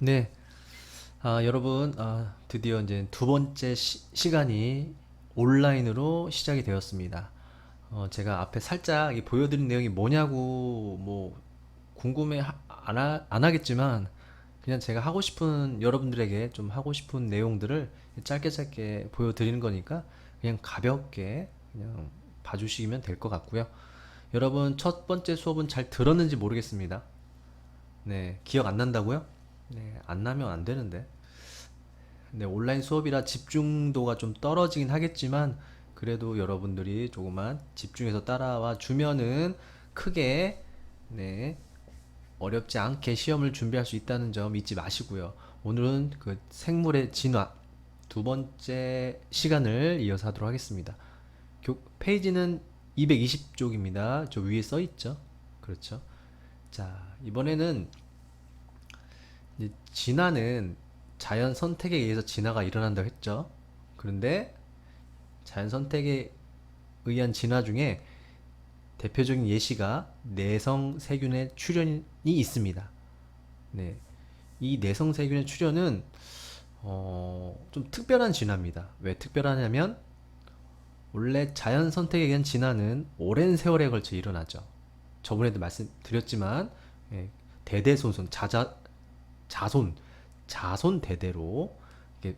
네, 여러분, 드디어 이제 두 번째 시간이 온라인으로 시작이 되었습니다. 제가 앞에 살짝 이 보여드린 내용이 뭐냐고 뭐 궁금해 안 하겠지만 그냥 제가 하고 싶은 여러분들에게 좀 하고 싶은 내용들을 짧게 짧게 보여드리는 거니까 그냥 가볍게 그냥 봐주시면 될 것 같고요. 여러분 첫 번째 수업은 잘 들었는지 모르겠습니다. 네, 기억 안 난다고요? 네, 안 나면 안 되는데. 네, 온라인 수업이라 집중도가 좀 떨어지긴 하겠지만 그래도 여러분들이 조금만 집중해서 따라와 주면은 크게 네, 어렵지 않게 시험을 준비할 수 있다는 점 잊지 마시고요. 오늘은 그 생물의 진화 두 번째 시간을 이어서 하도록 하겠습니다. 페이지는 220쪽입니다. 저 위에 써 있죠? 그렇죠? 자, 이번에는 이제 진화는 자연 선택에 의해서 진화가 일어난다고 했죠. 그런데 자연 선택에 의한 진화 중에 대표적인 예시가 내성 세균의 출현이 있습니다. 네. 이 내성 세균의 출현은 좀 특별한 진화입니다. 왜 특별하냐면 원래 자연 선택에 의한 진화는 오랜 세월에 걸쳐 일어나죠. 저번에도 말씀드렸지만 예, 대대손손 자손 자손 대대로 이게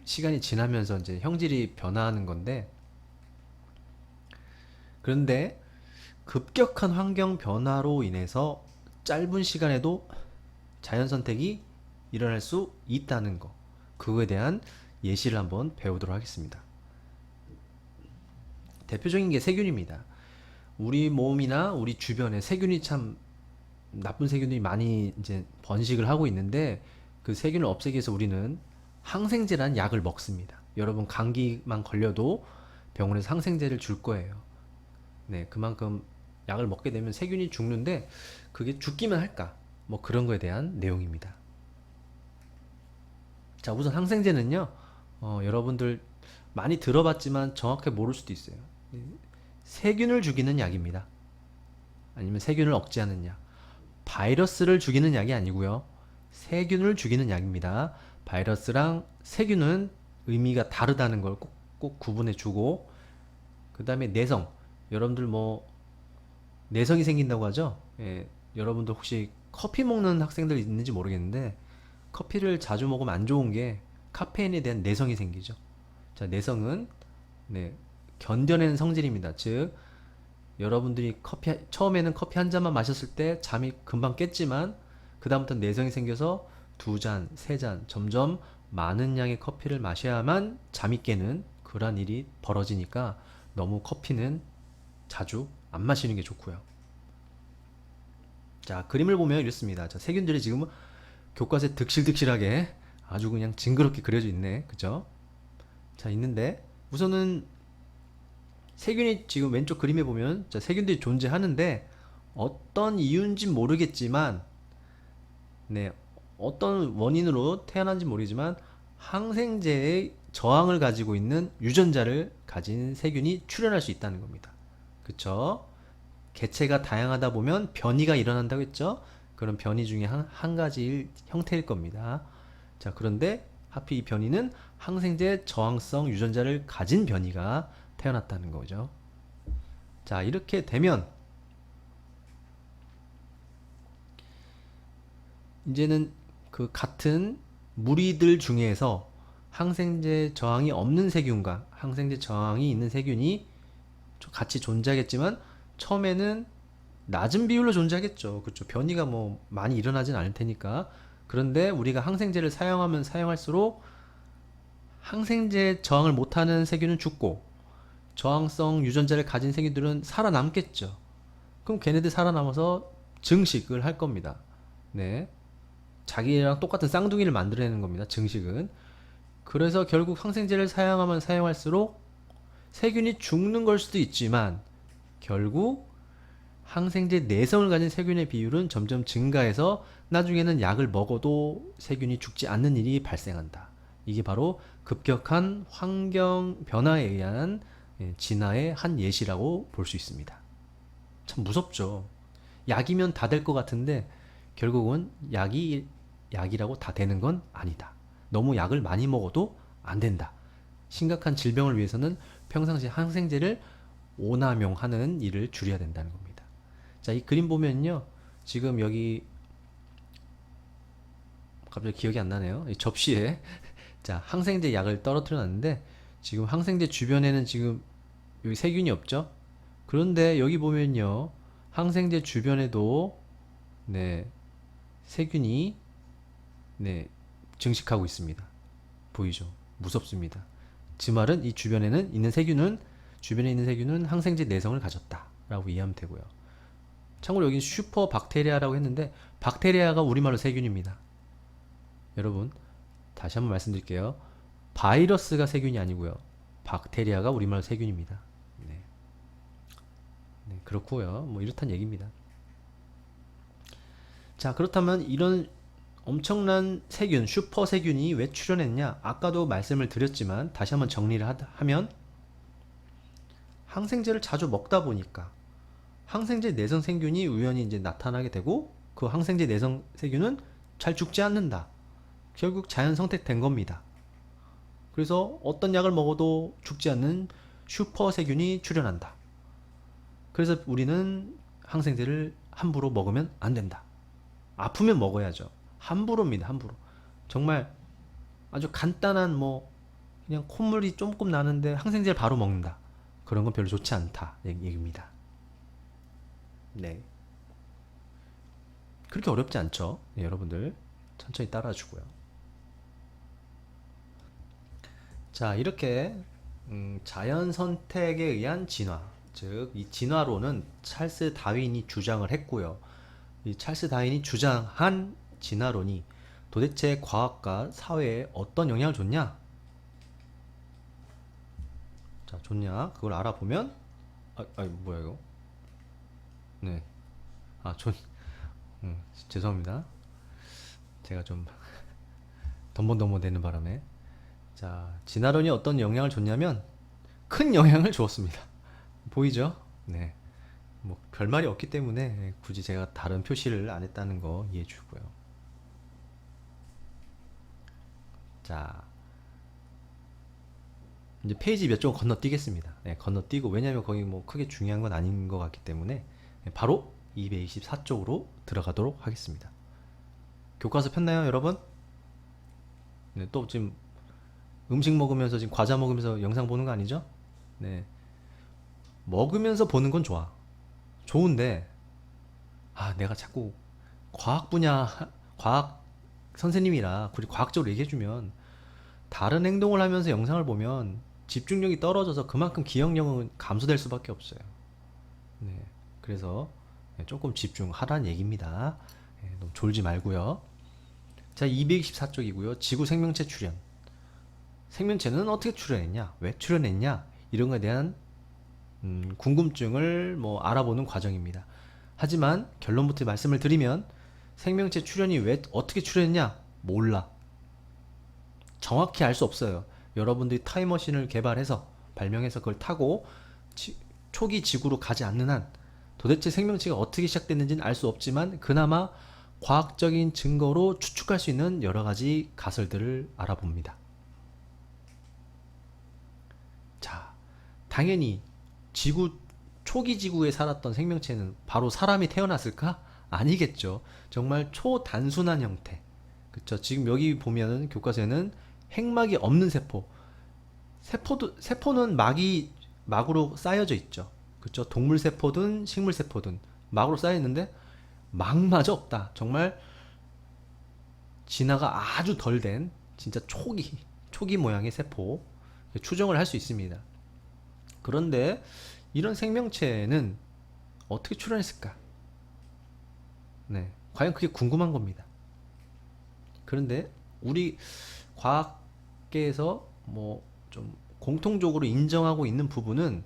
시간이 지나면서 이제 형질이 변화하는 건데 그런데 급격한 환경 변화로 인해서 짧은 시간에도 자연 선택이 일어날 수 있다는 거 그거에 대한 예시를 한번 배우도록 하겠습니다. 대표적인 게 세균입니다. 우리 몸이나 우리 주변에 세균이 참 나쁜 세균들이 많이 이제 번식을 하고 있는데 그 세균을 없애기 위해서 우리는 항생제라는 약을 먹습니다. 여러분 감기만 걸려도 병원에서 항생제를 줄 거예요. 네, 그만큼 약을 먹게 되면 세균이 죽는데 그게 죽기만 할까? 뭐 그런 거에 대한 내용입니다. 자, 우선 항생제는요. 여러분들 많이 들어봤지만 정확하게 모를 수도 있어요. 세균을 죽이는 약입니다. 아니면 세균을 억제하는 약. 바이러스를 죽이는 약이 아니고요. 세균을 죽이는 약입니다. 바이러스랑 세균은 의미가 다르다는 걸 꼭 구분해 주고 그 다음에 내성. 여러분들 뭐 내성이 생긴다고 하죠? 예, 여러분들 혹시 커피 먹는 학생들 있는지 모르겠는데 커피를 자주 먹으면 안 좋은 게 카페인에 대한 내성이 생기죠. 자, 내성은 네, 견뎌내는 성질입니다. 즉 여러분들이 처음에는 커피 한 잔만 마셨을 때 잠이 금방 깼지만 그다음부터 내성이 생겨서 두 잔, 세 잔 점점 많은 양의 커피를 마셔야만 잠이 깨는 그러한 일이 벌어지니까 너무 커피는 자주 안 마시는 게 좋고요. 자, 그림을 보면 이렇습니다. 자, 세균들이 지금 교과서에 득실득실하게 아주 그냥 징그럽게 그려져 있네. 그죠? 자, 있는데 우선은 세균이 지금 왼쪽 그림에 보면 자, 세균들이 존재하는데 어떤 이유인지 모르겠지만 네, 어떤 원인으로 태어난지 모르지만 항생제의 저항을 가지고 있는 유전자를 가진 세균이 출현할 수 있다는 겁니다. 그쵸? 개체가 다양하다 보면 변이가 일어난다고 했죠? 그런 변이 중에 한 가지 형태일 겁니다. 자, 그런데 하필 이 변이는 항생제 저항성 유전자를 가진 변이가 태어났다는 거죠. 자, 이렇게 되면 이제는 그 같은 무리들 중에서 항생제 저항이 없는 세균과 항생제 저항이 있는 세균이 같이 존재하겠지만 처음에는 낮은 비율로 존재하겠죠. 그렇죠. 변이가 뭐 많이 일어나진 않을 테니까. 그런데 우리가 항생제를 사용하면 사용할수록 항생제 저항을 못하는 세균은 죽고 저항성 유전자를 가진 세균들은 살아남겠죠. 그럼 걔네들 살아남아서 증식을 할 겁니다. 네. 자기랑 똑같은 쌍둥이를 만들어내는 겁니다. 증식은. 그래서 결국 항생제를 사용하면 사용할수록 세균이 죽는 걸 수도 있지만 결국 항생제 내성을 가진 세균의 비율은 점점 증가해서 나중에는 약을 먹어도 세균이 죽지 않는 일이 발생한다. 이게 바로 급격한 환경 변화에 의한 진화의 한 예시라고 볼 수 있습니다. 참 무섭죠. 약이면 다 될 것 같은데 결국은 약이 약이라고 다 되는 건 아니다. 너무 약을 많이 먹어도 안 된다. 심각한 질병을 위해서는 평상시 항생제를 오남용하는 일을 줄여야 된다는 겁니다. 자, 이 그림 보면요. 지금 여기 갑자기 기억이 안 나네요. 이 접시에 자, 항생제 약을 떨어뜨려 놨는데 지금 항생제 주변에는 지금 여기 세균이 없죠? 그런데 여기 보면요. 항생제 주변에도 네, 세균이 네, 증식하고 있습니다. 보이죠? 무섭습니다. 그 말은 이 주변에 있는 세균은 항생제 내성을 가졌다라고 이해하면 되고요. 참고로 여기 슈퍼 박테리아라고 했는데 박테리아가 우리말로 세균입니다. 여러분 다시 한번 말씀드릴게요. 바이러스가 세균이 아니고요. 박테리아가 우리말로 세균입니다. 네. 네, 그렇고요. 뭐 이렇단 얘기입니다. 자, 그렇다면 이런 엄청난 세균, 슈퍼 세균이 왜 출현했냐? 아까도 말씀을 드렸지만 다시 한번 정리를 하면 항생제를 자주 먹다 보니까 항생제 내성 세균이 우연히 이제 나타나게 되고 그 항생제 내성 세균은 잘 죽지 않는다. 결국 자연 선택된 겁니다. 그래서 어떤 약을 먹어도 죽지 않는 슈퍼 세균이 출현한다. 그래서 우리는 항생제를 함부로 먹으면 안 된다. 아프면 먹어야죠. 함부로입니다. 함부로. 정말 아주 간단한 뭐 그냥 콧물이 조금 나는데 항생제를 바로 먹는다. 그런 건 별로 좋지 않다 얘기입니다. 네. 그렇게 어렵지 않죠. 네, 여러분들 천천히 따라주고요. 자, 이렇게 자연 선택에 의한 진화, 즉 이 진화론은 찰스 다윈이 주장을 했고요. 이 찰스 다윈이 주장한 진화론이 도대체 과학과 사회에 어떤 영향을 줬냐? 자, 줬냐? 그걸 알아보면 뭐야 이거? 네. 아, 죄송합니다. 제가 좀 덤벙덤벙 되는 바람에 자, 진화론이 어떤 영향을 줬냐면 큰 영향을 주었습니다. 보이죠? 네. 뭐 별말이 없기 때문에 굳이 제가 다른 표시를 안 했다는 거 이해해 주고요. 자, 이제 페이지 몇 쪽 건너뛰겠습니다. 네, 건너뛰고 왜냐면 거기 뭐 크게 중요한 건 아닌 것 같기 때문에 바로 224쪽으로 들어가도록 하겠습니다. 교과서 폈나요, 여러분? 네, 또 지금 음식 먹으면서 지금 과자 먹으면서 영상 보는 거 아니죠? 네. 먹으면서 보는 건 좋은데 내가 자꾸 과학 분야 과학 선생님이라 굳이 과학적으로 얘기해주면 다른 행동을 하면서 영상을 보면 집중력이 떨어져서 그만큼 기억력은 감소될 수밖에 없어요. 네. 그래서 조금 집중하라는 얘기입니다. 너무 졸지 말고요. 자, 224쪽이고요. 지구 생명체 출현. 생명체는 어떻게 출현했냐? 왜 출현했냐? 이런 거에 대한 궁금증을 뭐 알아보는 과정입니다. 하지만 결론부터 말씀을 드리면 생명체 출현이 왜 어떻게 출현했냐? 몰라. 정확히 알 수 없어요. 여러분들이 타임머신을 개발해서 발명해서 그걸 타고 초기 지구로 가지 않는 한 도대체 생명체가 어떻게 시작됐는지는 알 수 없지만 그나마 과학적인 증거로 추측할 수 있는 여러 가지 가설들을 알아봅니다. 자, 당연히 초기 지구에 살았던 생명체는 바로 사람이 태어났을까? 아니겠죠. 정말 초단순한 형태. 그쵸. 지금 여기 보면은 교과서에는 핵막이 없는 세포는 막으로 쌓여져 있죠. 그쵸. 동물 세포든 식물 세포든 막으로 쌓여 있는데 막마저 없다. 정말 진화가 아주 덜 된 진짜 초기 모양의 세포 추정을 할 수 있습니다. 그런데 이런 생명체는 어떻게 출현했을까? 네, 과연 그게 궁금한 겁니다. 그런데 우리 과학계에서 뭐 좀 공통적으로 인정하고 있는 부분은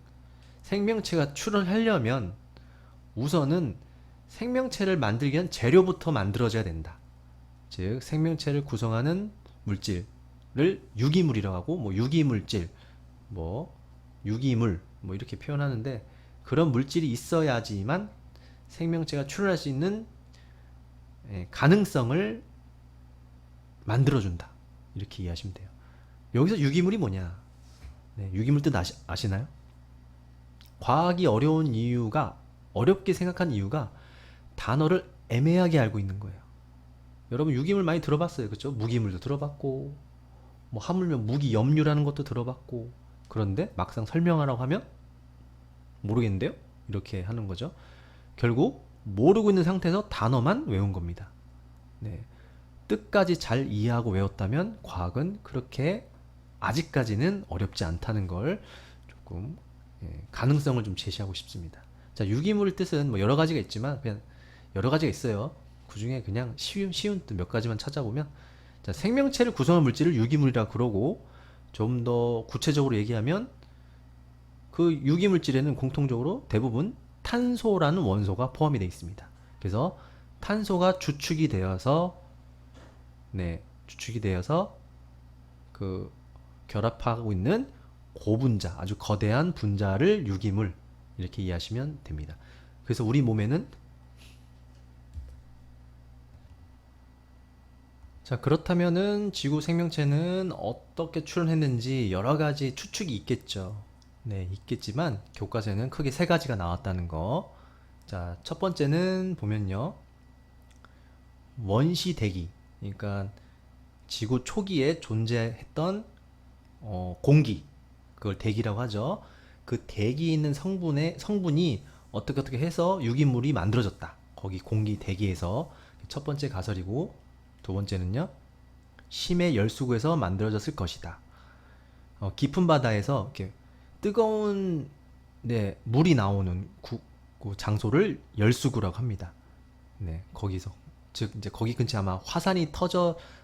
생명체가 출현하려면 우선은 생명체를 만들기 위한 재료부터 만들어져야 된다. 즉 생명체를 구성하는 물질을 유기물이라고 하고 뭐 유기물질, 뭐 유기물 뭐 이렇게 표현하는데 그런 물질이 있어야지만 생명체가 출현할 수 있는 가능성을 만들어준다. 이렇게 이해하시면 돼요. 여기서 유기물이 뭐냐? 네, 유기물 뜻 아시나요? 과학이 어려운 이유가, 어렵게 생각한 이유가 단어를 애매하게 알고 있는 거예요. 여러분 유기물 많이 들어봤어요. 그렇죠? 무기물도 들어봤고 뭐 하물며 무기염류라는 것도 들어봤고, 그런데 막상 설명하라고 하면 모르겠는데요? 이렇게 하는 거죠. 결국 모르고 있는 상태에서 단어만 외운 겁니다. 네. 뜻까지 잘 이해하고 외웠다면 과학은 그렇게 아직까지는 어렵지 않다는 걸 조금, 가능성을 좀 제시하고 싶습니다. 자, 유기물 뜻은 뭐 여러 가지가 있지만 그냥 여러 가지가 있어요. 그 중에 그냥 쉬운 뜻 몇 가지만 찾아보면, 자, 생명체를 구성한 물질을 유기물이라 그러고, 좀 더 구체적으로 얘기하면 그 유기물질에는 공통적으로 대부분 탄소라는 원소가 포함이 되어 있습니다. 그래서 탄소가 주축이 되어서 그 결합하고 있는 고분자, 아주 거대한 분자를 유기물, 이렇게 이해하시면 됩니다. 그래서 우리 몸에는, 자, 그렇다면은 지구 생명체는 어떻게 출현했는지 여러 가지 추측이 있겠죠. 네, 있겠지만 교과서에는 크게 세 가지가 나왔다는 거. 자, 첫 번째는 보면요. 원시 대기. 그러니까 지구 초기에 존재했던 공기. 그걸 대기라고 하죠. 그 대기에 있는 성분이 어떻게 해서 유기물이 만들어졌다. 거기 공기 대기에서 첫 번째 가설이고, 두 번째는요. 심해 열수구에서 만들어졌을 것이다. 깊은 바다에서 이렇게 뜨거운, 네, 물이 나오는 그 장소를 열수구라고 합니다. 네, 거기서, 즉 이제 거기 근처에 아마 화산이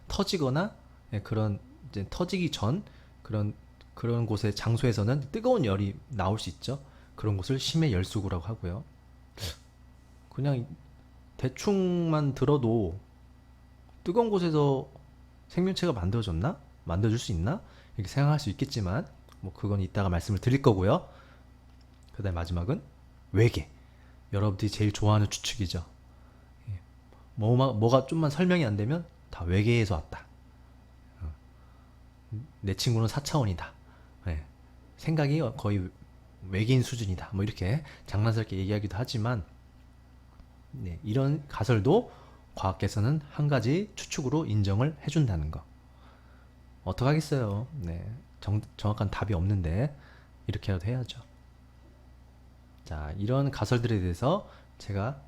터지거나, 네, 그런 이제 터지기 전 그런 곳의 장소에서는 뜨거운 열이 나올 수 있죠. 그런 곳을 심해 열수구라고 하고요. 그냥 대충만 들어도 뜨거운 곳에서 생명체가 만들어졌나? 만들어질 수 있나? 이렇게 생각할 수 있겠지만, 뭐 그건 이따가 말씀을 드릴 거고요. 그 다음 마지막은 외계. 여러분들이 제일 좋아하는 추측이죠. 예. 뭐가 좀만 설명이 안 되면 다 외계에서 왔다. 내 친구는 4차원이다. 예. 생각이 거의 외계인 수준이다. 뭐 이렇게 장난스럽게 얘기하기도 하지만, 네, 이런 가설도 과학계에서는 한 가지 추측으로 인정을 해준다는 거. 어떡하겠어요. 네, 정확한 답이 없는데 이렇게라도 해야죠. 자, 이런 가설들에 대해서 제가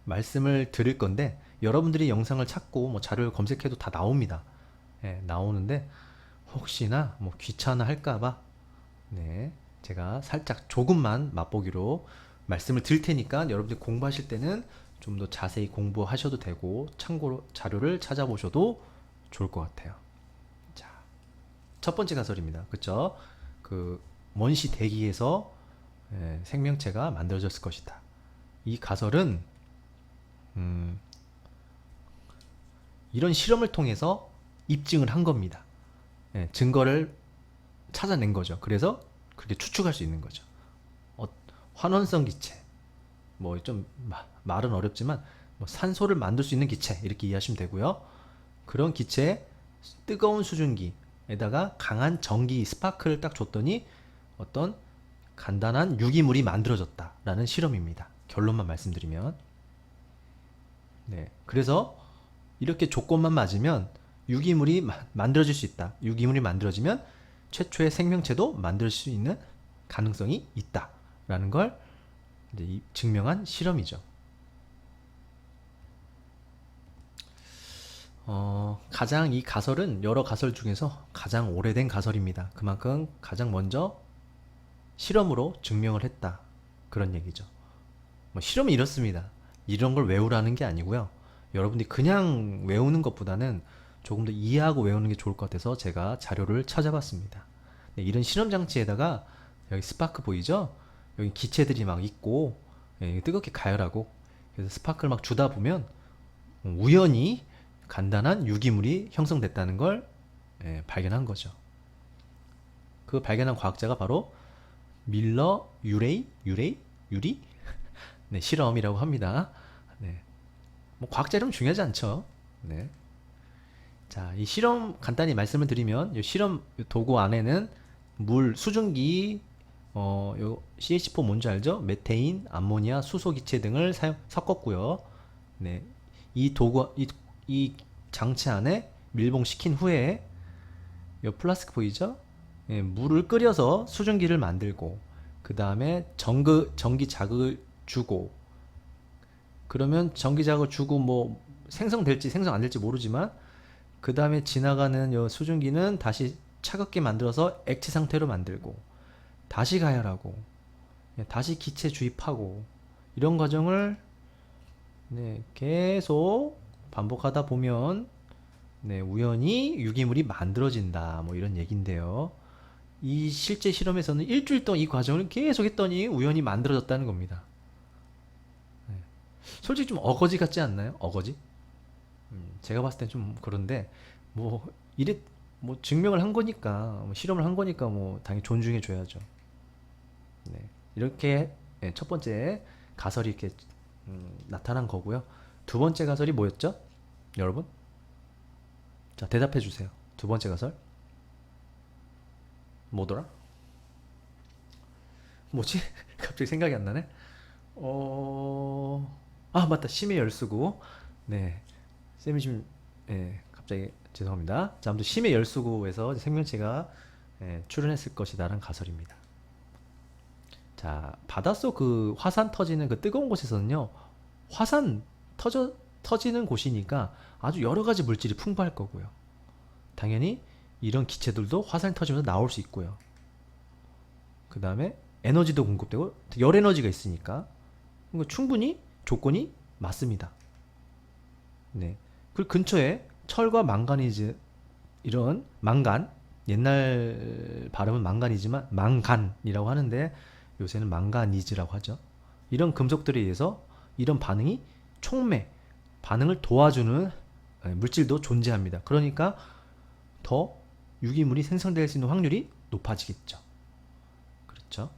말씀을 드릴 건데, 여러분들이 영상을 찾고 뭐 자료를 검색해도 다 나옵니다. 네, 나오는데 혹시나 뭐 귀찮아 할까봐, 네, 제가 살짝 조금만 맛보기로 말씀을 드릴 테니까 여러분들 공부하실 때는 좀 더 자세히 공부하셔도 되고 참고로 자료를 찾아보셔도 좋을 것 같아요. 자, 첫 번째 가설입니다. 그쵸? 그 원시 대기에서, 생명체가 만들어졌을 것이다. 이 가설은 이런 실험을 통해서 입증을 한 겁니다. 증거를 찾아낸 거죠. 그래서 그렇게 추측할 수 있는 거죠. 환원성 기체, 뭐 좀 말은 어렵지만 뭐 산소를 만들 수 있는 기체, 이렇게 이해하시면 되고요. 그런 기체에 뜨거운 수증기에다가 강한 전기 스파크를 딱 줬더니 어떤 간단한 유기물이 만들어졌다라는 실험입니다. 결론만 말씀드리면, 네, 그래서 이렇게 조건만 맞으면 유기물이 만들어질 수 있다. 유기물이 만들어지면 최초의 생명체도 만들 수 있는 가능성이 있다라는 걸 이제 증명한 실험이죠. 가장 이 가설은 여러 가설 중에서 가장 오래된 가설입니다. 그만큼 가장 먼저 실험으로 증명을 했다. 그런 얘기죠. 뭐 실험이 이렇습니다. 이런 걸 외우라는 게 아니고요. 여러분들이 그냥 외우는 것보다는 조금 더 이해하고 외우는 게 좋을 것 같아서 제가 자료를 찾아봤습니다. 네, 이런 실험 장치에다가 여기 스파크 보이죠? 여기 기체들이 막 있고, 뜨겁게 가열하고, 그래서 스파크를 막 주다 보면 우연히 간단한 유기물이 형성됐다는 걸, 발견한 거죠. 그 발견한 과학자가 바로 밀러 유리 네, 실험이라고 합니다. 네. 뭐 과학 자료는 중요하지 않죠. 네. 자, 이 실험 간단히 말씀을 드리면 이 실험 도구 안에는 물, 수증기, 요 CH4 뭔지 알죠? 메테인, 암모니아, 수소기체 등을 섞었고요. 네, 이 도구, 이 장치 안에 밀봉시킨 후에 이 플라스틱 보이죠? 예, 물을 끓여서 수증기를 만들고 그 다음에 전기 자극을 주고 그러면 전기 자극을 주고 뭐 생성될지 생성 안 될지 모르지만 그 다음에 지나가는 요 수증기는 다시 차갑게 만들어서 액체 상태로 만들고 다시 가열하고 다시 기체 주입하고 이런 과정을 네, 계속 반복하다 보면 네, 우연히 유기물이 만들어진다 뭐 이런 얘긴데요. 이 실제 실험에서는 일주일 동안 이 과정을 계속 했더니 우연히 만들어졌다는 겁니다. 네. 솔직히 좀 어거지 같지 않나요? 어거지? 제가 봤을 땐 좀 그런데 뭐 이래 뭐 증명을 한 거니까 뭐 실험을 한 거니까 뭐 당연히 존중해 줘야죠. 네. 이렇게 네, 첫 번째 가설이 이렇게 나타난 거고요. 두 번째 가설이 뭐였죠? 여러분? 자, 대답해 주세요. 두 번째 가설? 뭐더라? 뭐지? 갑자기 생각이 안 나네. 맞다. 심해 열수구. 네. 쌤이 지금 갑자기 죄송합니다. 자, 아무튼 심해 열수구에서 생명체가 출현했을 것이다라는 가설입니다. 자, 바닷속 그 화산 터지는 그 뜨거운 곳에서는요, 화산 터지는 곳이니까 아주 여러 가지 물질이 풍부할 거고요. 당연히 이런 기체들도 화산이 터지면서 나올 수 있고요. 그 다음에 에너지도 공급되고 열 에너지가 있으니까 그러니까 충분히 조건이 맞습니다. 네. 그 근처에 철과 망가니즈 이런 망간 옛날 발음은 망간이지만 망간이라고 하는데 요새는 망가니즈라고 하죠. 이런 금속들에 의해서 이런 반응이 촉매 반응을 도와주는 물질도 존재합니다. 그러니까 더 유기물이 생성될 수 있는 확률이 높아지겠죠. 그렇죠?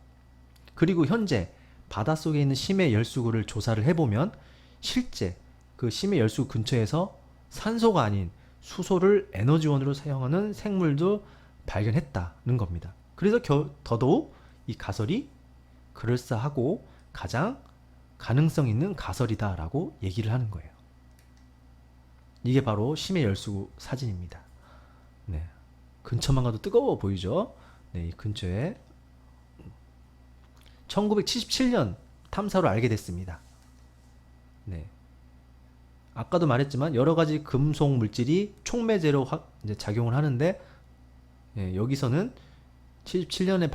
그리고 현재 바닷속에 있는 심해 열수구를 조사를 해보면 실제 그 심해 열수구 근처에서 산소가 아닌 수소를 에너지원으로 사용하는 생물도 발견했다는 겁니다. 그래서 더더욱 이 가설이 그럴싸하고 가장 가능성 있는 가설이다라고 얘기를 하는 거예요. 이게 바로 심해 열수구 사진입니다. 네. 근처만 가도 뜨거워 보이죠? 네, 이 근처에 1977년 탐사로 알게 됐습니다. 네. 아까도 말했지만 여러 가지 금속 물질이 촉매제로 이제 작용을 하는데 여기서는 77년에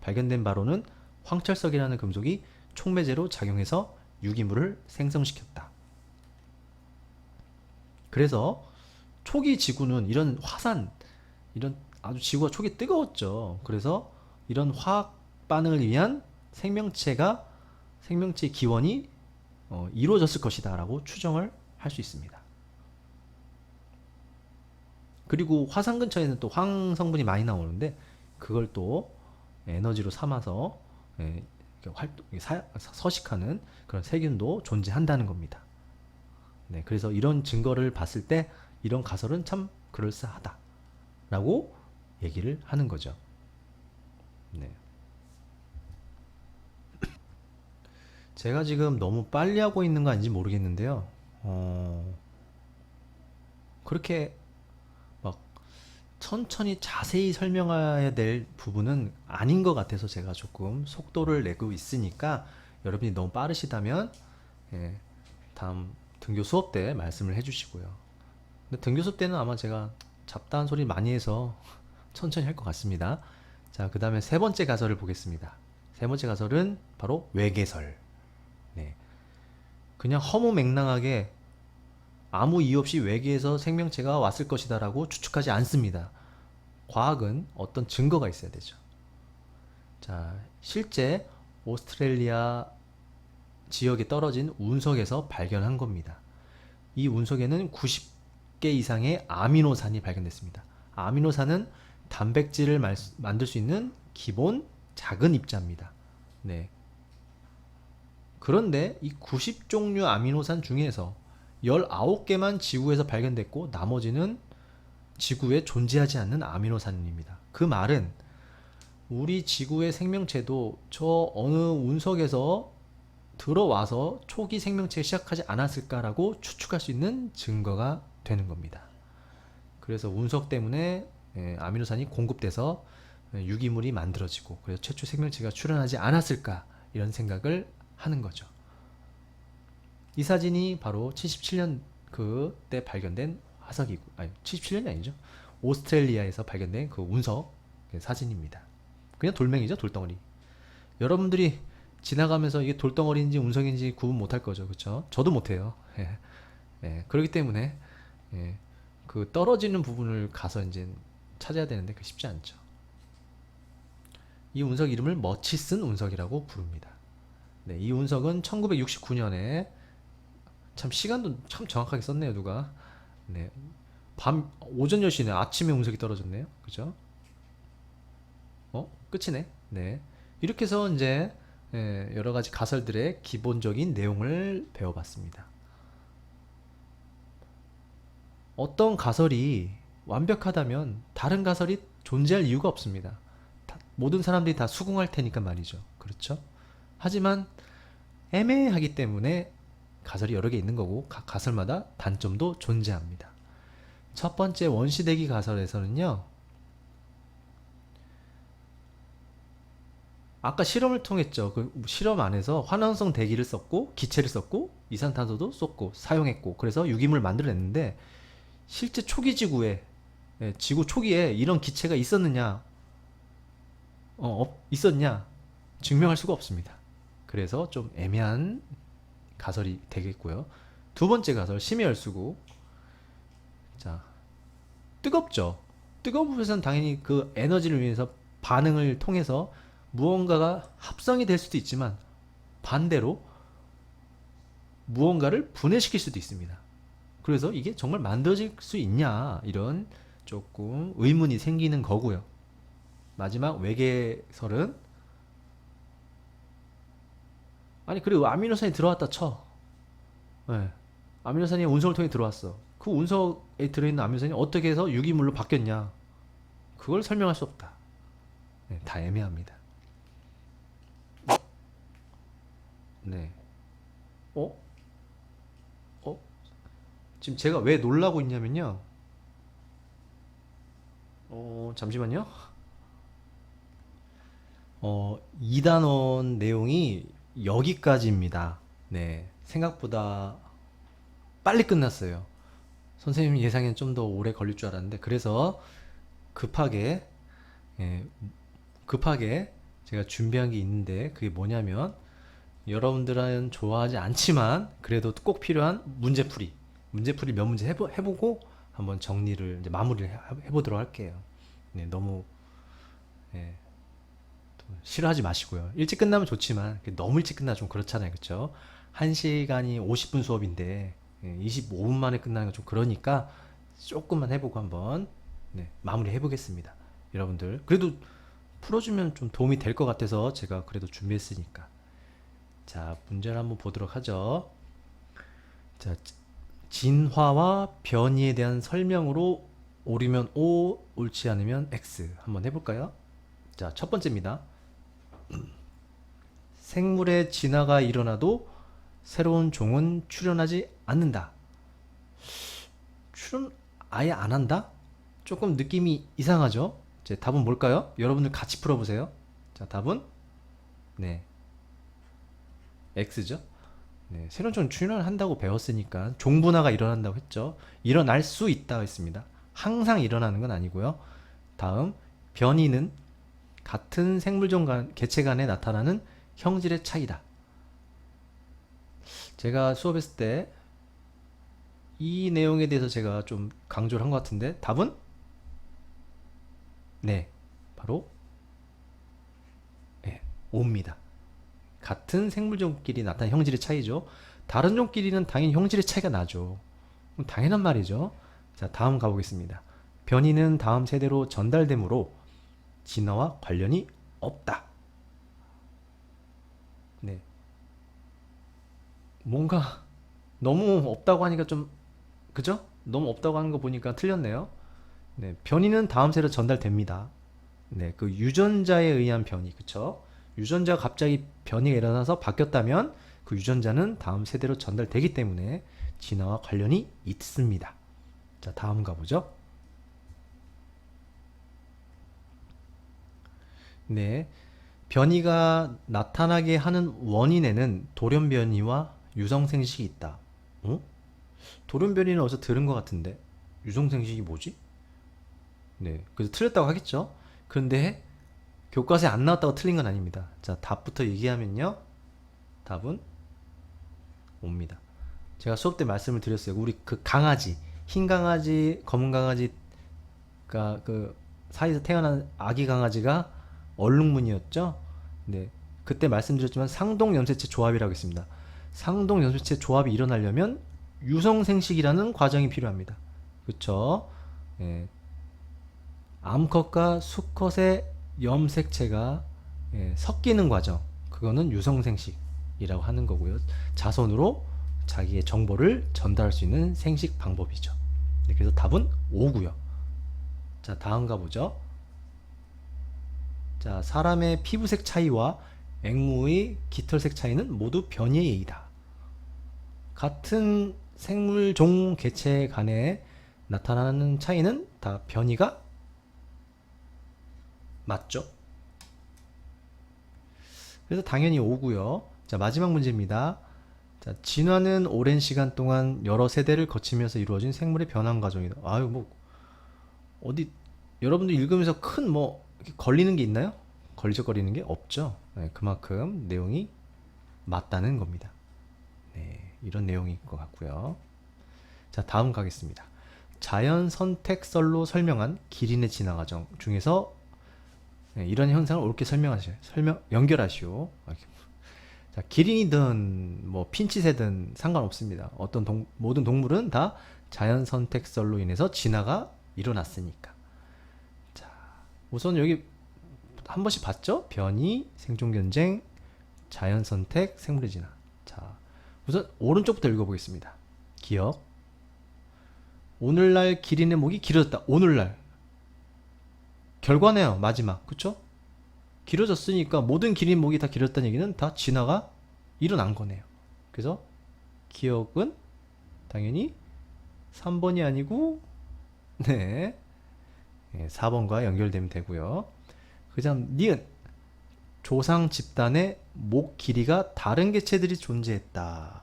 발견된 바로는 황철석이라는 금속이 촉매제로 작용해서 유기물을 생성시켰다. 그래서 초기 지구는 이런 화산, 이런 아주 지구가 초기 뜨거웠죠. 그래서 이런 화학 반응을 위한 생명체의 기원이 이루어졌을 것이다 라고 추정을 할 수 있습니다. 그리고 화산 근처에는 또 황 성분이 많이 나오는데 그걸 또 에너지로 삼아서 서식하는 그런 세균도 존재한다는 겁니다. 네, 그래서 이런 증거를 봤을 때 이런 가설은 참 그럴싸하다 라고 얘기를 하는 거죠. 네. 제가 지금 너무 빨리 하고 있는 거 아닌지 모르겠는데요. 그렇게 막 천천히 자세히 설명해야 될 부분은 아닌 것 같아서 제가 조금 속도를 내고 있으니까 여러분이 너무 빠르시다면 다음 등교 수업 때 말씀을 해주시고요. 근데 등교 수업 때는 아마 제가 잡다한 소리 많이 해서 천천히 할 것 같습니다. 자, 그 다음에 세 번째 가설을 보겠습니다. 세 번째 가설은 바로 외계설. 네. 그냥 허무맹랑하게 아무 이유 없이 외계에서 생명체가 왔을 것이다 라고 추측하지 않습니다. 과학은 어떤 증거가 있어야 되죠. 자, 실제 오스트레일리아 지역에 떨어진 운석에서 발견한 겁니다. 이 운석에는 90개 이상의 아미노산이 발견됐습니다. 아미노산은 단백질을 만들 수 있는 기본 작은 입자입니다. 네. 그런데 이 90종류 아미노산 중에서 19개만 지구에서 발견됐고 나머지는 지구에 존재하지 않는 아미노산입니다. 그 말은 우리 지구의 생명체도 저 어느 운석에서 들어와서 초기 생명체 시작하지 않았을까라고 추측할 수 있는 증거가 되는 겁니다. 그래서 운석 때문에 아미노산이 공급돼서 유기물이 만들어지고 그래서 최초 생명체가 출현하지 않았을까 이런 생각을 하는 거죠. 이 사진이 바로 77년 그때 발견된 화석이고, 아니 77년이 아니죠. 오스트레일리아에서 발견된 그 운석 사진입니다. 그냥 돌멩이죠, 돌덩어리. 여러분들이 지나가면서 이게 돌덩어리인지 운석인지 구분 못할 거죠, 그렇죠? 저도 못해요. 예. 예. 그렇기 때문에 예. 그 떨어지는 부분을 가서 이제 찾아야 되는데 그 쉽지 않죠. 이 운석 이름을 머치슨 운석이라고 부릅니다. 네, 이 운석은 1969년에 참 시간도 참 정확하게 썼네요, 누가. 네, 밤 오전 10시네. 아침에 운석이 떨어졌네요, 그죠? 끝이네. 네, 이렇게 해서 이제 여러 가지 가설들의 기본적인 내용을 배워봤습니다. 어떤 가설이 완벽하다면 다른 가설이 존재할 이유가 없습니다. 모든 사람들이 다 수긍할 테니까 말이죠. 그렇죠? 하지만 애매하기 때문에 가설이 여러 개 있는 거고 각 가설마다 단점도 존재합니다. 첫 번째 원시대기 가설에서는요. 아까 실험을 통했죠. 그 실험 안에서 환원성 대기를 썼고 기체를 썼고 이산탄소도 쏟고 사용했고 그래서 유기물을 만들어냈는데 실제 초기 지구에 지구 초기에 이런 기체가 있었느냐 있었냐 증명할 수가 없습니다. 그래서 좀 애매한 가설이 되겠고요. 두 번째 가설 심해열수구. 자, 뜨겁죠. 뜨거운 불에서는 당연히 그 에너지를 위해서 반응을 통해서 무언가가 합성이 될 수도 있지만 반대로 무언가를 분해시킬 수도 있습니다. 그래서 이게 정말 만들어질 수 있냐 이런 조금 의문이 생기는 거고요. 마지막 외계설은 아니 그리고 아미노산이 들어왔다 쳐. 네. 아미노산이 운석을 통해 들어왔어. 그 운석에 들어있는 아미노산이 어떻게 해서 유기물로 바뀌었냐? 그걸 설명할 수 없다. 네, 다 애매합니다. 네. 어? 어? 지금 제가 왜 놀라고 있냐면요. 잠시만요. 2단원 내용이 여기까지입니다. 네. 생각보다 빨리 끝났어요. 선생님 예상엔 좀 더 오래 걸릴 줄 알았는데, 그래서 급하게, 예, 급하게 제가 준비한 게 있는데, 그게 뭐냐면, 여러분들은 좋아하지 않지만, 그래도 꼭 필요한 문제풀이 몇 문제 해보고, 한번 정리를, 이제 마무리를 해보도록 할게요. 네, 너무, 예, 싫어하지 마시고요. 일찍 끝나면 좋지만 너무 일찍 끝나 좀 그렇잖아요. 그쵸? 1시간이 50분 수업인데 25분 만에 끝나는 건 좀 그러니까 조금만 해보고 한번 마무리 해보겠습니다. 여러분들 그래도 풀어주면 좀 도움이 될 것 같아서 제가 그래도 준비했으니까. 자, 문제를 한번 보도록 하죠. 자, 진화와 변이에 대한 설명으로 옳으면 O, 옳지 않으면 X 한번 해볼까요? 자, 첫 번째입니다. 생물의 진화가 일어나도 새로운 종은 출현하지 않는다. 출현 아예 안 한다? 조금 느낌이 이상하죠? 제 답은 뭘까요? 여러분들 같이 풀어보세요. 자, 답은 네, X죠. 네, 새로운 종 출현한다고 배웠으니까 종분화가 일어난다고 했죠. 일어날 수 있다고 했습니다. 항상 일어나는 건 아니고요. 다음, 변이는 같은 생물종 개체 간에 나타나는 형질의 차이다. 제가 수업했을 때 이 내용에 대해서 제가 좀 강조를 한 것 같은데 답은 네, 바로 네, O입니다. 같은 생물종끼리 나타나는 형질의 차이죠. 다른 종끼리는 당연히 형질의 차이가 나죠. 당연한 말이죠. 자, 다음 가보겠습니다. 변이는 다음 세대로 전달되므로 진화와 관련이 없다. 네. 뭔가 너무 없다고 하니까 좀, 그죠? 너무 없다고 하는 거 보니까 틀렸네요. 네, 변이는 다음 세대로 전달됩니다. 네, 그 유전자에 의한 변이, 그쵸? 유전자가 갑자기 변이가 일어나서 바뀌었다면 그 유전자는 다음 세대로 전달되기 때문에 진화와 관련이 있습니다. 자, 다음 가보죠. 네, 변이가 나타나게 하는 원인에는 돌연변이와 유성생식이 있다. 어? 돌연변이는 어디서 들은 것 같은데 유성생식이 뭐지? 네, 그래서 틀렸다고 하겠죠. 그런데 교과서에 안 나왔다고 틀린 건 아닙니다. 자, 답부터 얘기하면요. 답은 옵니다. 제가 수업 때 말씀을 드렸어요. 우리 그 강아지, 흰 강아지, 검은 강아지가 그 사이에서 태어난 아기 강아지가 얼룩무늬였죠. 네, 그때 말씀드렸지만 상동염색체 조합이라고 있습니다. 상동염색체 조합이 일어나려면 유성생식이라는 과정이 필요합니다. 그쵸? 예, 암컷과 수컷의 염색체가 섞이는 과정, 그거는 유성생식이라고 하는 거고요. 자손으로 자기의 정보를 전달할 수 있는 생식 방법이죠. 네, 그래서 답은 O고요. 자, 다음 가보죠. 자, 사람의 피부색 차이와 앵무의 깃털색 차이는 모두 변이의 예이다. 같은 생물종 개체 간에 나타나는 차이는 다 변이가 맞죠? 그래서 당연히 오고요. 자, 마지막 문제입니다. 자, 진화는 오랜 시간 동안 여러 세대를 거치면서 이루어진 생물의 변환 과정이다. 아유, 뭐 어디 여러분들 읽으면서 큰 뭐 걸리는 게 있나요? 걸리적거리는 게 없죠. 네, 그만큼 내용이 맞다는 겁니다. 네, 이런 내용일 것 같고요. 자, 다음 가겠습니다. 자연 선택설로 설명한 기린의 진화 과정 중에서 이런 현상을 옳게 연결하시오. 자, 기린이든 뭐 핀칫새든 상관없습니다. 모든 동물은 다 자연 선택설로 인해서 진화가 일어났으니까. 자, 우선 여기 한 번씩 봤죠? 변이, 생존 경쟁, 자연 선택, 생물의 진화. 자, 우선 오른쪽부터 읽어보겠습니다. 기억. 오늘날 기린의 목이 길어졌다. 오늘날. 결과네요. 마지막. 그쵸? 길어졌으니까 모든 기린 목이 다 길었다는 얘기는 다 진화가 일어난 거네요. 그래서 기억은 당연히 3번이 아니고 네, 4번과 연결되면 되고요. 그 다음 니은 조상 집단의 목 길이가 다른 개체들이 존재했다.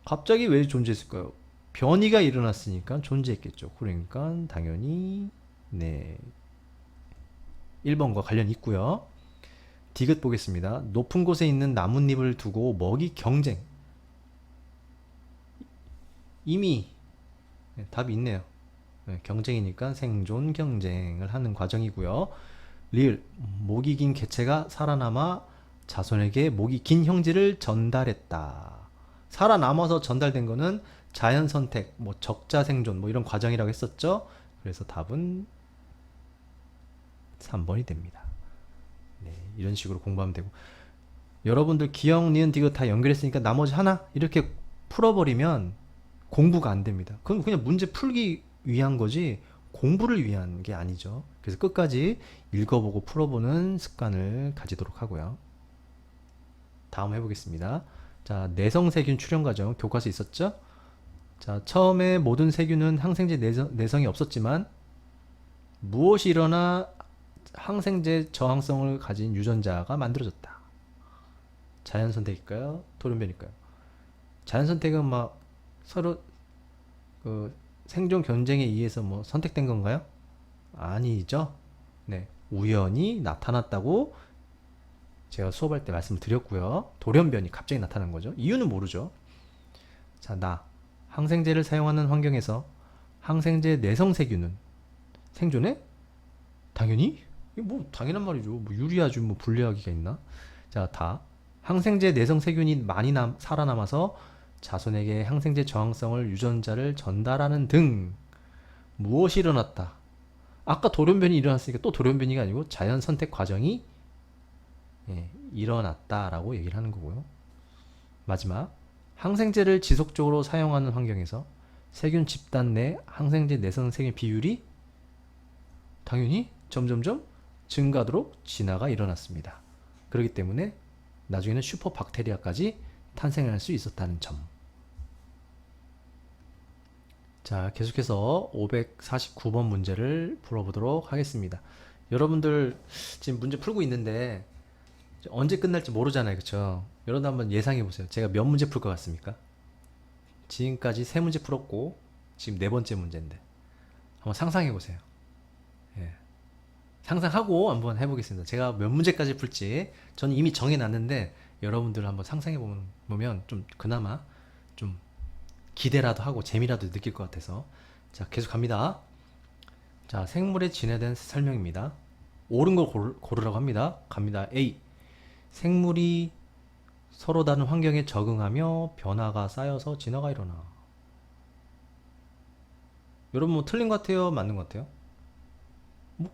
갑자기 왜 존재했을까요? 변이가 일어났으니까 존재했겠죠. 그러니까 당연히 네, 1번과 관련이 있고요. 디귿 보겠습니다. 높은 곳에 있는 나뭇잎을 두고 먹이 경쟁. 이미 답이 있네요. 경쟁이니까 생존 경쟁을 하는 과정이고요. 리을 목이 긴 개체가 살아남아 자손에게 목이 긴 형질을 전달했다. 살아남아서 전달된 거는 자연 선택, 뭐 적자 생존, 뭐 이런 과정이라고 했었죠. 그래서 답은 3번이 됩니다. 네, 이런 식으로 공부하면 되고 여러분들 기억, 니은, 디귿 다 연결했으니까 나머지 하나 이렇게 풀어버리면 공부가 안 됩니다. 그건 그냥 문제 풀기 위한 거지 공부를 위한 게 아니죠. 그래서 끝까지 읽어보고 풀어보는 습관을 가지도록 하고요. 다음 해보겠습니다. 자, 내성세균 출현 과정 교과서 있었죠? 자, 처음에 모든 세균은 항생제 내성이 없었지만 무엇이 일어나 항생제 저항성을 가진 유전자가 만들어졌다. 자연 선택일까요? 돌연변일까요? 자연 선택은 막 서로 그 생존 경쟁에 의해서 뭐 선택된 건가요? 아니죠. 네, 우연히 나타났다고 제가 수업할 때 말씀을 드렸고요. 돌연변이 갑자기 나타난 거죠. 이유는 모르죠. 자, 항생제를 사용하는 환경에서 항생제 내성세균은 생존해? 당연히? 이게 뭐 당연한 말이죠. 뭐 유리하지 뭐 불리하기가 있나? 자, 항생제 내성 세균이 많이 살아남아서 자손에게 항생제 저항성을 유전자를 전달하는 등 무엇이 일어났다. 아까 돌연변이 일어났으니까 또 돌연변이가 아니고 자연 선택 과정이 일어났다라고 얘기를 하는 거고요. 마지막, 항생제를 지속적으로 사용하는 환경에서 세균 집단 내 항생제 내성 세균 비율이 당연히 점점점 증가하도록 진화가 일어났습니다. 그렇기 때문에 나중에는 슈퍼박테리아까지 탄생할 수 있었다는 점. 자, 계속해서 549번 문제를 풀어보도록 하겠습니다. 여러분들 지금 문제 풀고 있는데 언제 끝날지 모르잖아요, 그쵸? 여러분 한번 예상해 보세요. 제가 몇 문제 풀 것 같습니까? 지금까지 세 문제 풀었고 지금 네 번째 문제인데 한번 상상해 보세요. 예. 상상하고 한번 해보겠습니다. 제가 몇 문제까지 풀지 저는 이미 정해놨는데 여러분들 한번 상상해 보면 좀 그나마 좀 기대라도 하고 재미라도 느낄 것 같아서. 자, 계속 갑니다. 자, 생물의 진화된 설명입니다. 옳은 걸 고르라고 합니다. 갑니다. A. 생물이 서로 다른 환경에 적응하며 변화가 쌓여서 진화가 일어나. 여러분 뭐 틀린 것 같아요? 맞는 것 같아요? 뭐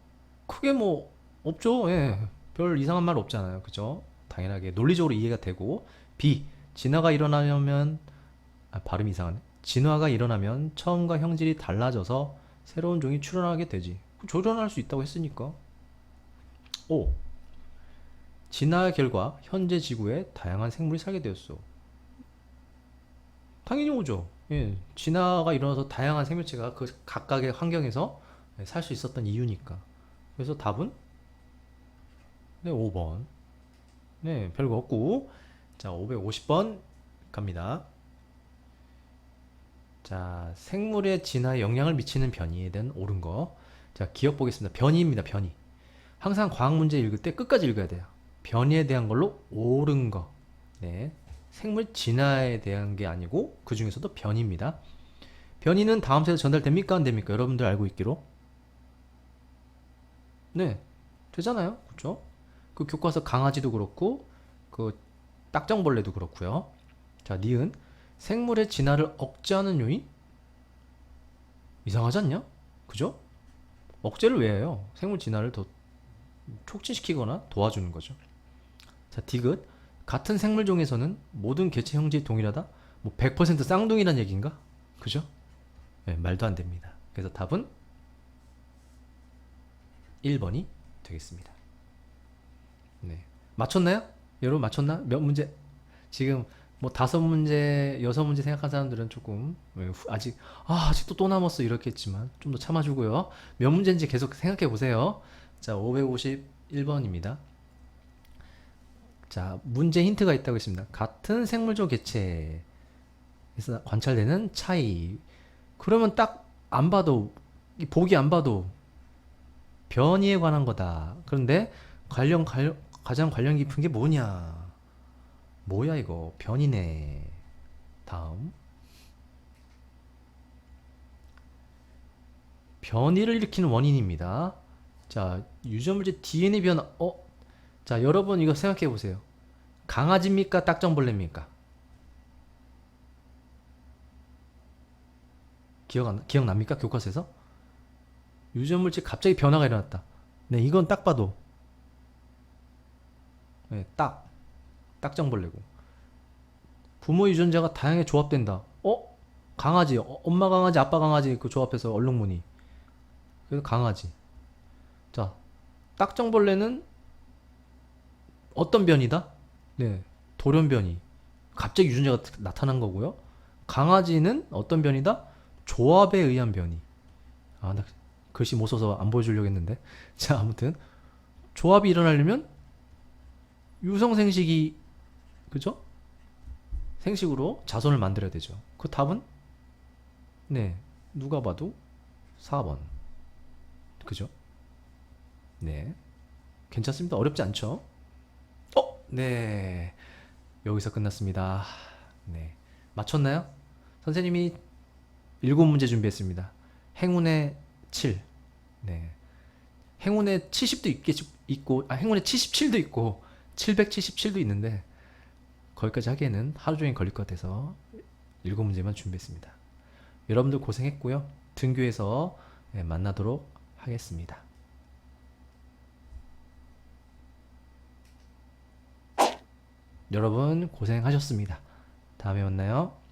크게 뭐 없죠. 예. 별 이상한 말 없잖아요. 그죠? 당연하게 논리적으로 이해가 되고. B. 진화가 일어나려면 발음이 이상하네. 진화가 일어나면 처음과 형질이 달라져서 새로운 종이 출현하게 되지. 조련할 수 있다고 했으니까. 5. 진화 결과 현재 지구에 다양한 생물이 살게 되었어. 당연히 오죠. 예, 진화가 일어나서 다양한 생명체가 그 각각의 환경에서 살 수 있었던 이유니까. 그래서 답은 네, 5번. 네, 별거 없고. 자, 550번 갑니다. 자, 생물의 진화에 영향을 미치는 변이에 대한 옳은 거. 자, 기억 보겠습니다. 변이입니다, 변이. 항상 과학 문제 읽을 때 끝까지 읽어야 돼요. 변이에 대한 걸로 옳은 거. 네. 생물 진화에 대한 게 아니고 그 중에서도 변이입니다. 변이는 다음 세대 전달됩니까? 안 됩니까? 여러분들 알고 있기로. 네. 되잖아요. 그렇죠? 그 교과서 강아지도 그렇고 그 딱정벌레도 그렇고요. 자, 니은 생물의 진화를 억제하는 요인? 이상하지 않냐? 그죠? 억제를 왜 해요? 생물 진화를 더 촉진시키거나 도와주는 거죠. 자, 디귿 같은 생물종에서는 모든 개체 형질이 동일하다? 뭐 100% 쌍둥이란 얘기인가? 그죠? 네, 말도 안 됩니다. 그래서 답은 1번이 되겠습니다. 네. 맞췄나요? 여러분 맞췄나? 몇 문제? 지금 뭐 5문제, 6문제 생각한 사람들은 조금 아직도 또 남았어 이렇겠지만 좀 더 참아주고요. 몇 문제인지 계속 생각해 보세요. 자, 551번입니다. 자, 문제 힌트가 있다고 했습니다. 같은 생물종 개체에서 관찰되는 차이. 그러면 딱 안 봐도, 보기 안 봐도 변이에 관한 거다. 그런데 가장 관련 깊은 게 뭐냐? 뭐야 이거? 변이네. 다음. 변이를 일으키는 원인입니다. 자, 유전물질 DNA 변화. 자, 여러분 이거 생각해 보세요. 강아지입니까? 딱정벌레입니까? 기억납니까? 교과서에서? 유전물질 갑자기 변화가 일어났다. 네, 이건 딱 봐도. 네, 딱정벌레고. 부모 유전자가 다양하게 조합된다. 강아지. 엄마 강아지, 아빠 강아지 그 조합해서 얼룩무늬. 그래서 강아지. 자, 딱정벌레는 어떤 변이다? 네, 돌연변이. 갑자기 유전자가 나타난 거고요. 강아지는 어떤 변이다? 조합에 의한 변이. 나 글씨 못 써서 안 보여주려고 했는데. 자, 아무튼 조합이 일어나려면 유성생식이, 그죠? 생식으로 자손을 만들어야 되죠. 그 답은 네, 누가 봐도 4번. 그죠? 네, 괜찮습니다. 어렵지 않죠? 네, 여기서 끝났습니다. 네, 맞췄나요? 선생님이 7문제 준비했습니다. 행운의 7. 네, 행운의 70도 있고, 행운의 77도 있고 777도 있는데 거기까지 하기에는 하루 종일 걸릴 것 같아서 7문제만 준비했습니다. 여러분들 고생했고요. 등교에서 만나도록 하겠습니다. 여러분 고생하셨습니다. 다음에 만나요.